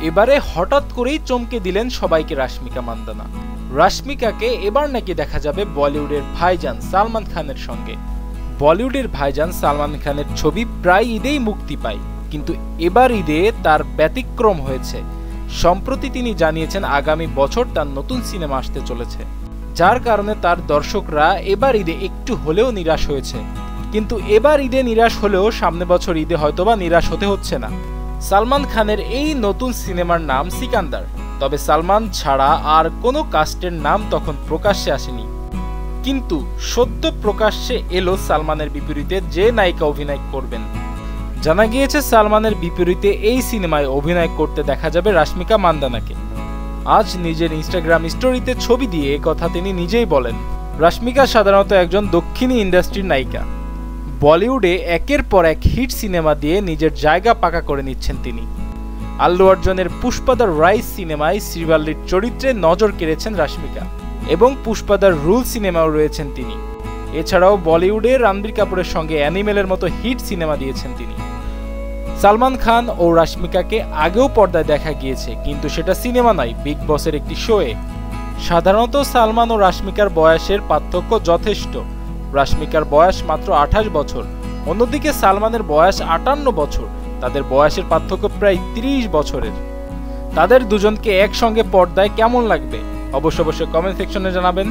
এবারে হঠাৎ করেই চমকে দিলেন সবাইকে রাশমিকা মান্দানা। রাশমিকাকে এবার নাকি দেখা যাবে বলিউডের ভাইজান সালমান খানের সঙ্গে। বলিউডের ভাইজান সালমান খানের ছবি প্রায় ঈদেই মুক্তি পায়, কিন্তু এবার ঈদে তার ব্যতিক্রম হয়েছে। সম্প্রতি তিনি জানিয়েছেন আগামী বছর তার নতুন সিনেমা আসতে চলেছে, যার কারণে তার দর্শকরা এবার ঈদে একটু হলেও নিরাশ হয়েছে। কিন্তু এবার ঈদে নিরাশ হলেও সামনে বছর ঈদে হয়তোবা নিরাশ হতে হচ্ছে না। সালমান খানের এই নতুন সিনেমার নাম সিকান্দার, তবে সালমান ছাড়া আর কোনো কাস্টের নাম তখন প্রকাশ্যে আসেনি। কিন্তু সদ্য প্রকাশ্যে এলো সালমানের বিপরীতে যে নায়িকা অভিনয় করবেন। জানা গিয়েছে সালমানের বিপরীতে এই সিনেমায় অভিনয় করতে দেখা যাবে রাশমিকা মান্দানাকে। আজ নিজের ইনস্টাগ্রাম স্টোরিতে ছবি দিয়ে একথা তিনি নিজেই বলেন। রাশমিকা সাধারণত একজন দক্ষিণী ইন্ডাস্ট্রির নায়িকা। বলিউডে একের পর এক হিট সিনেমা দিয়ে নিজের জায়গা পাকা করে নিচ্ছেন তিনি। আল্লু অর্জুনের পুষ্পা দ্য রাইজ সিনেমায় শ্রীবাল্লির চরিত্রে নজর কেড়েছেন রাশমিকা, এবং পুষ্পা দ্য রুল সিনেমাও রয়েছেন তিনি। এছাড়াও বলিউডে রণবীর কাপুরের সঙ্গে অ্যানিমেলের মতো হিট সিনেমা দিয়েছেন তিনি। সালমান খান ও রাশমিকাকে আগেও পর্দায় দেখা গিয়েছে, কিন্তু সেটা সিনেমা নয়, বিগ বসের একটি শোয়ে। সাধারণত সালমান ও রাশমিকার বয়সের পার্থক্য যথেষ্ট। রাশমিকার বয়স মাত্র 28 বছর, অন্যদিকে সালমানের বয়স 58 বছর। তাদের বয়সের পার্থক্য প্রায় 30 বছরের। তাদের দুজনকে একসঙ্গে পর্দায় কেমন লাগবে অবশ্যই কমেন্ট সেকশনে জানাবেন।